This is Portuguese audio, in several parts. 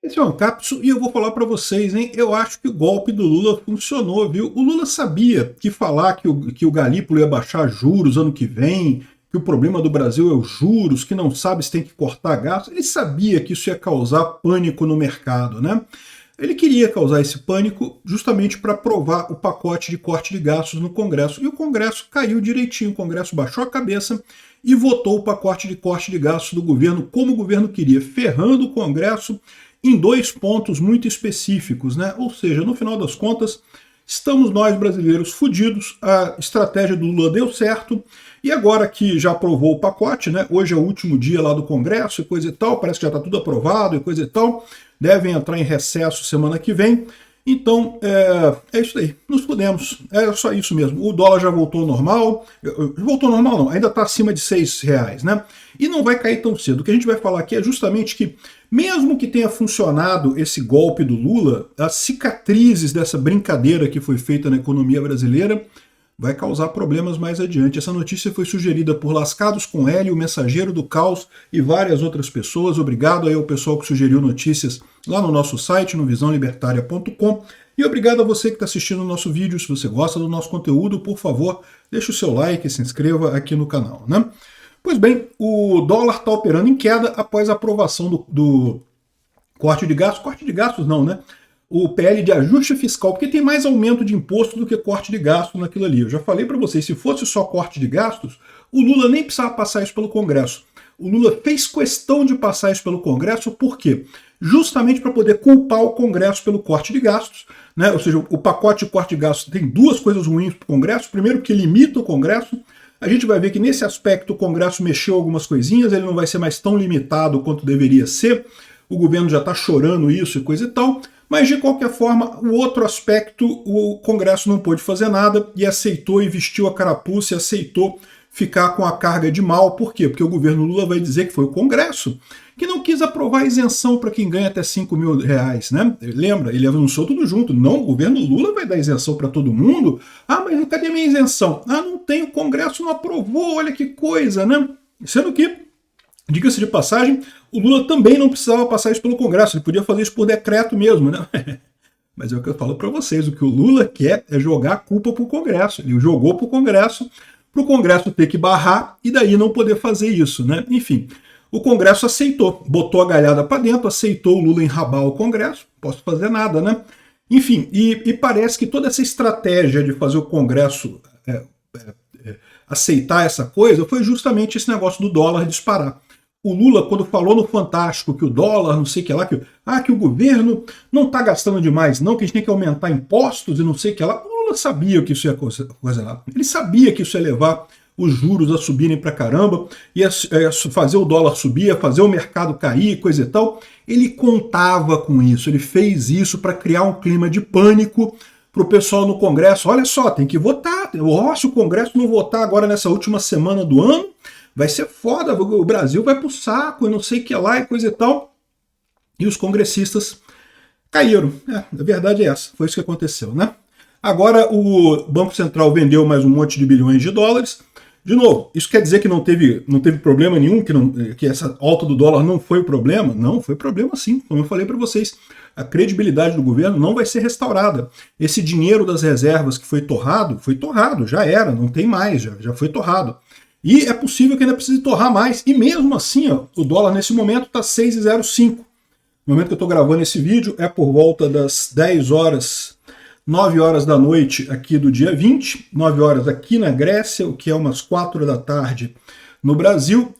Esse é o Ancapso e eu vou falar para vocês, hein? Eu acho que o golpe do Lula funcionou, viu? O Lula sabia que falar que o Galípolo ia baixar juros ano que vem, que o problema do Brasil é os juros, que não sabe se tem que cortar gastos, ele sabia que isso ia causar pânico no mercado, né? Ele queria causar esse pânico justamente para aprovar o pacote de corte de gastos no Congresso. E o Congresso caiu direitinho, o Congresso baixou a cabeça e votou o pacote de corte de gastos do governo como o governo queria, ferrando o Congresso em dois pontos muito específicos, né? Ou seja, no final das contas, estamos nós brasileiros fodidos, a estratégia do Lula deu certo, e agora que já aprovou o pacote, né? Hoje é o último dia lá do Congresso e coisa e tal, parece que já está tudo aprovado e coisa e tal, devem entrar em recesso semana que vem. Então, é isso aí, nos fudemos, é só isso mesmo. O dólar já voltou ao normal, voltou ao normal não, ainda está acima de R$6, né? E não vai cair tão cedo. O que a gente vai falar aqui é justamente que, mesmo que tenha funcionado esse golpe do Lula, as cicatrizes dessa brincadeira que foi feita na economia brasileira vai causar problemas mais adiante. Essa notícia foi sugerida por Lascados com L, o Mensageiro do Caos e várias outras pessoas. Obrigado aí ao pessoal que sugeriu notícias lá no nosso site, no visãolibertaria.com. E obrigado a você que está assistindo o nosso vídeo. Se você gosta do nosso conteúdo, por favor, deixe o seu like e se inscreva aqui no canal, né? Pois bem, o dólar está operando em queda após a aprovação do corte de gastos. Corte de gastos não, né? O PL de ajuste fiscal, porque tem mais aumento de imposto do que corte de gastos naquilo ali. Eu já falei para vocês, se fosse só corte de gastos, o Lula nem precisava passar isso pelo Congresso. O Lula fez questão de passar isso pelo Congresso, por quê? Justamente para poder culpar o Congresso pelo corte de gastos, né? Ou seja, o pacote de corte de gastos tem duas coisas ruins para o Congresso. Primeiro, que limita o Congresso. A gente vai ver que nesse aspecto o Congresso mexeu algumas coisinhas, ele não vai ser mais tão limitado quanto deveria ser. O governo já está chorando isso e coisa e tal. Mas, de qualquer forma, o outro aspecto, o Congresso não pôde fazer nada e aceitou e vestiu a carapuça e aceitou ficar com a carga de mal. Por quê? Porque o governo Lula vai dizer que foi o Congresso que não quis aprovar a isenção para quem ganha até R$5.000, né? Lembra? Ele anunciou tudo junto. Não, o governo Lula vai dar isenção para todo mundo. Ah, mas cadê minha isenção? Ah, não tem, o Congresso não aprovou, olha que coisa, né? Sendo que, diga-se de passagem, o Lula também não precisava passar isso pelo Congresso, ele podia fazer isso por decreto mesmo, né? Mas é o que eu falo para vocês, o que o Lula quer é jogar a culpa para o Congresso. Ele jogou para o Congresso ter que barrar e daí não poder fazer isso, né? Enfim, o Congresso aceitou, botou a galhada para dentro, aceitou o Lula enrabar o Congresso, não posso fazer nada, né? Enfim, e parece que toda essa estratégia de fazer o Congresso aceitar essa coisa foi justamente esse negócio do dólar disparar. O Lula, quando falou no Fantástico que o dólar, não sei o que lá, que o governo não está gastando demais, não, que a gente tem que aumentar impostos e não sei o que lá, o Lula sabia que isso ia coisa lá. Ele sabia que isso ia levar os juros a subirem pra caramba, ia fazer o dólar subir, ia fazer o mercado cair, coisa e tal. Ele contava com isso, ele fez isso para criar um clima de pânico para o pessoal no Congresso. Olha só, tem que votar. Se o Congresso não votar agora nessa última semana do ano, vai ser foda, o Brasil vai pro saco e não sei o que lá e coisa e tal. E os congressistas caíram. A verdade é essa, foi isso que aconteceu, né? Agora o Banco Central vendeu mais um monte de bilhões de dólares. De novo, isso quer dizer que não teve problema nenhum, que essa alta do dólar não foi o problema? Não, foi problema sim, como eu falei para vocês. A credibilidade do governo não vai ser restaurada. Esse dinheiro das reservas que foi torrado, já era, não tem mais, já foi torrado. E é possível que ainda precise torrar mais. E mesmo assim, ó, o dólar nesse momento está 6,05. No momento que eu estou gravando esse vídeo é por volta das 10 horas, 9 horas da noite aqui do dia 20, 9 horas aqui na Grécia, o que é umas 4 da tarde no Brasil,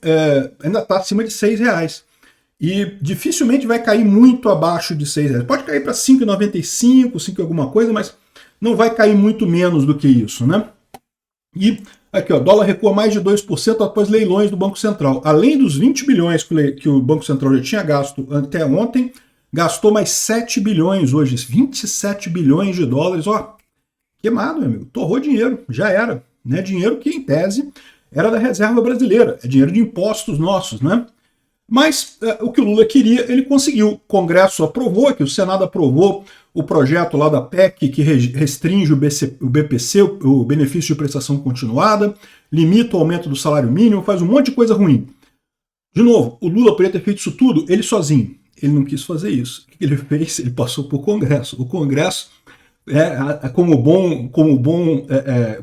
ainda está acima de R$6. E dificilmente vai cair muito abaixo de R$6. Pode cair para 5,95, 5 alguma coisa, mas não vai cair muito menos do que isso, né? E aqui, ó, dólar recua mais de 2% após leilões do Banco Central. Além dos 20 bilhões que o Banco Central já tinha gasto até ontem, gastou mais 7 bilhões hoje, 27 bilhões de dólares. Ó, queimado, meu amigo, torrou dinheiro, já era. Né? Dinheiro que, em tese, era da reserva brasileira, é dinheiro de impostos nossos, né? Mas o que o Lula queria, ele conseguiu. O Congresso aprovou, que o Senado aprovou o projeto lá da PEC que restringe o BPC, o benefício de prestação continuada, limita o aumento do salário mínimo, faz um monte de coisa ruim. De novo, o Lula poderia ter feito isso tudo ele sozinho. Ele não quis fazer isso. O que ele fez? Ele passou para o Congresso. O Congresso, como bom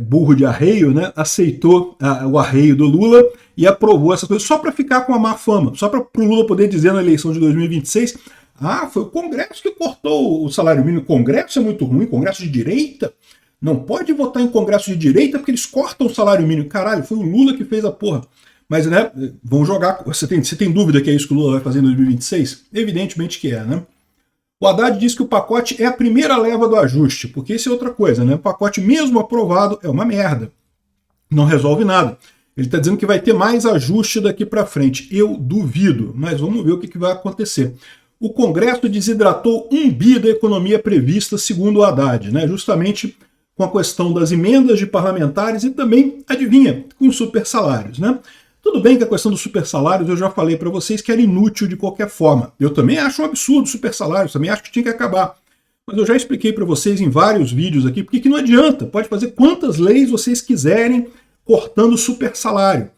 burro de arreio, né, aceitou o arreio do Lula e aprovou essa coisa só para ficar com a má fama, só para o Lula poder dizer na eleição de 2026, foi o Congresso que cortou o salário mínimo. O Congresso é muito ruim, Congresso de direita, não pode votar em Congresso de direita porque eles cortam o salário mínimo. Caralho, foi o Lula que fez a porra. Mas, né, vão jogar. Você tem dúvida que é isso que o Lula vai fazer em 2026? Evidentemente que é, né? O Haddad diz que o pacote é a primeira leva do ajuste, porque isso é outra coisa, né? O pacote, mesmo aprovado, é uma merda. Não resolve nada. Ele está dizendo que vai ter mais ajuste daqui para frente. Eu duvido, mas vamos ver o que vai acontecer. O Congresso desidratou 1 bi da economia prevista, segundo o Haddad, né? Justamente com a questão das emendas de parlamentares e também, adivinha, com super salários, né? Tudo bem que a questão dos supersalários eu já falei para vocês que era inútil de qualquer forma. Eu também acho um absurdo supersalários, também acho que tinha que acabar. Mas eu já expliquei para vocês em vários vídeos aqui porque que não adianta. Pode fazer quantas leis vocês quiserem cortando supersalário.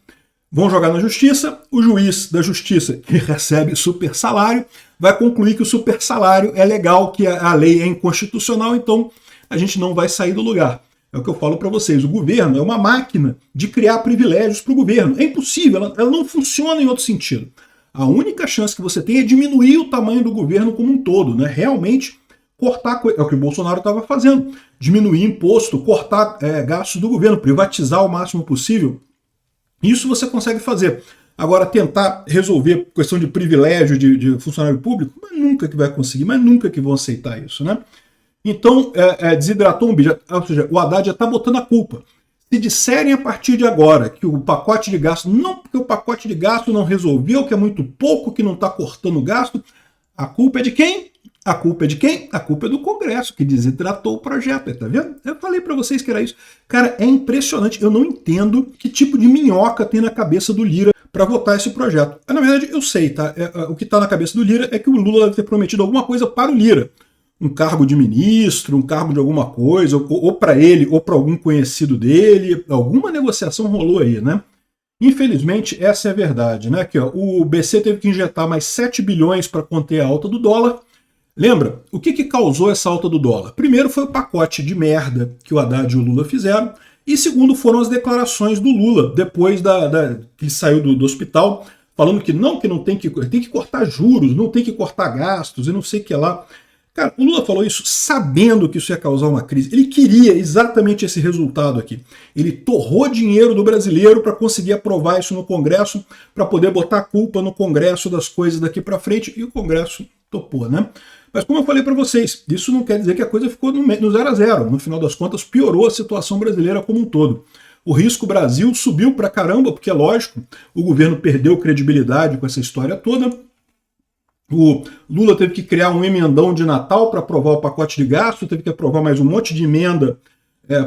Vão jogar na justiça, o juiz da justiça que recebe supersalário vai concluir que o supersalário é legal, que a lei é inconstitucional, então a gente não vai sair do lugar. É o que eu falo para vocês, o governo é uma máquina de criar privilégios para o governo. É impossível, ela não funciona em outro sentido. A única chance que você tem é diminuir o tamanho do governo como um todo, né? Realmente cortar, é o que o Bolsonaro estava fazendo, diminuir imposto, cortar gastos do governo, privatizar o máximo possível. Isso você consegue fazer. Agora, tentar resolver questão de privilégio de funcionário público, mas nunca que vai conseguir, mas nunca que vão aceitar isso, né? Então, desidratou um bi, ou seja, o Haddad já está botando a culpa. Se disserem a partir de agora que o pacote de gasto, não porque o pacote de gasto não resolveu, que é muito pouco, que não está cortando gasto, a culpa é de quem? A culpa é de quem? A culpa é do Congresso, que desidratou o projeto, tá vendo? Eu falei para vocês que era isso. Cara, é impressionante, eu não entendo que tipo de minhoca tem na cabeça do Lira para votar esse projeto. Na verdade, eu sei, tá? O que está na cabeça do Lira é que o Lula deve ter prometido alguma coisa para o Lira. Um cargo de ministro, um cargo de alguma coisa, ou para ele, ou para algum conhecido dele. Alguma negociação rolou aí, né? Infelizmente, essa é a verdade, né? Aqui, ó, o BC teve que injetar mais 7 bilhões para conter a alta do dólar. Lembra? O que causou essa alta do dólar? Primeiro foi o pacote de merda que o Haddad e o Lula fizeram, e segundo foram as declarações do Lula, depois que ele saiu do hospital, falando que não tem que cortar juros, não tem que cortar gastos e não sei o que lá. Cara, o Lula falou isso sabendo que isso ia causar uma crise. Ele queria exatamente esse resultado aqui. Ele torrou dinheiro do brasileiro para conseguir aprovar isso no Congresso, para poder botar a culpa no Congresso das coisas daqui para frente, e o Congresso topou, né? Mas como eu falei para vocês, isso não quer dizer que a coisa ficou no 0 a 0. No final das contas, piorou a situação brasileira como um todo. O risco Brasil subiu para caramba, porque é lógico, o governo perdeu credibilidade com essa história toda. O Lula teve que criar um emendão de Natal para aprovar o pacote de gasto, teve que aprovar mais um monte de emenda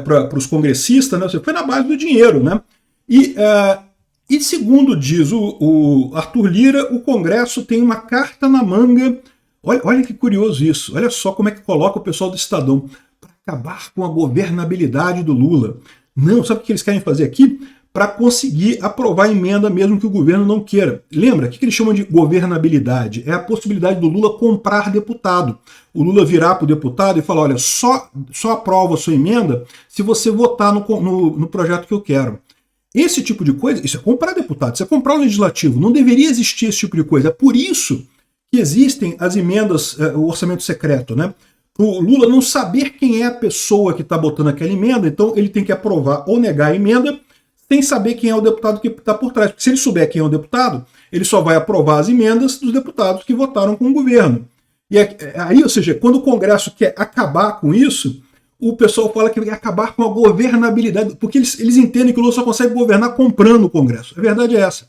para os congressistas, né? Foi na base do dinheiro, né? E segundo diz o Arthur Lira, o Congresso tem uma carta na manga. Olha que curioso isso. Olha só como é que coloca o pessoal do Estadão para acabar com a governabilidade do Lula. Não, sabe o que eles querem fazer aqui? Para conseguir aprovar a emenda mesmo que o governo não queira. Lembra? O que eles chamam de governabilidade? É a possibilidade do Lula comprar deputado. O Lula virar para o deputado e falar, olha, só aprova a sua emenda se você votar no projeto que eu quero. Esse tipo de coisa, isso é comprar deputado, isso é comprar o legislativo. Não deveria existir esse tipo de coisa. É por isso que existem as emendas, o orçamento secreto, né? O Lula não saber quem é a pessoa que está botando aquela emenda, então ele tem que aprovar ou negar a emenda sem saber quem é o deputado que está por trás. Porque se ele souber quem é o deputado, ele só vai aprovar as emendas dos deputados que votaram com o governo. E aí, ou seja, quando o Congresso quer acabar com isso, o pessoal fala que vai acabar com a governabilidade, porque eles entendem que o Lula só consegue governar comprando o Congresso. A verdade é essa.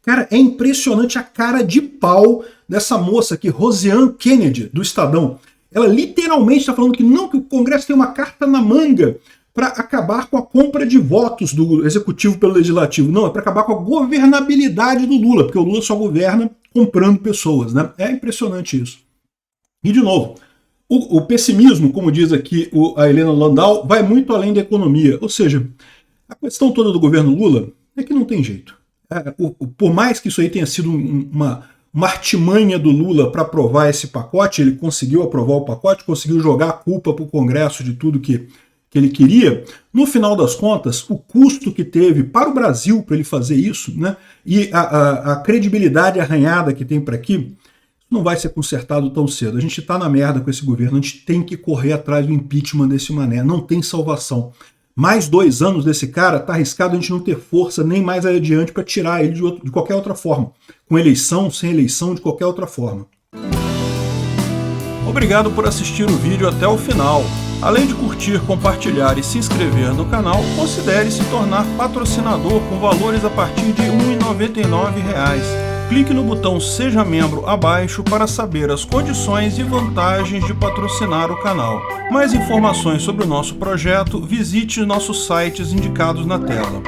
Cara, é impressionante a cara de pau dessa moça aqui, Rosiane Kennedy, do Estadão. Ela literalmente está falando que não, que o Congresso tem uma carta na manga para acabar com a compra de votos do Executivo pelo Legislativo. Não, é para acabar com a governabilidade do Lula, porque o Lula só governa comprando pessoas, né? É impressionante isso. E, de novo, o pessimismo, como diz aqui a Helena Landau, vai muito além da economia. Ou seja, a questão toda do governo Lula é que não tem jeito. Por mais que isso aí tenha sido uma uma artimanha do Lula para aprovar esse pacote, ele conseguiu aprovar o pacote, conseguiu jogar a culpa para o Congresso de tudo que ele queria. No final das contas, o custo que teve para o Brasil para ele fazer isso, né, e a credibilidade arranhada que tem para aqui, não vai ser consertado tão cedo. A gente está na merda com esse governo, a gente tem que correr atrás do impeachment desse mané, não tem salvação. Mais 2 anos desse cara, tá arriscado a gente não ter força nem mais adiante para tirar ele de qualquer outra forma. Com eleição, sem eleição, de qualquer outra forma. Obrigado por assistir o vídeo até o final. Além de curtir, compartilhar e se inscrever no canal, considere se tornar patrocinador com valores a partir de R$ 1,99. Clique no botão Seja Membro abaixo para saber as condições e vantagens de patrocinar o canal. Mais informações sobre o nosso projeto, visite nossos sites indicados na tela.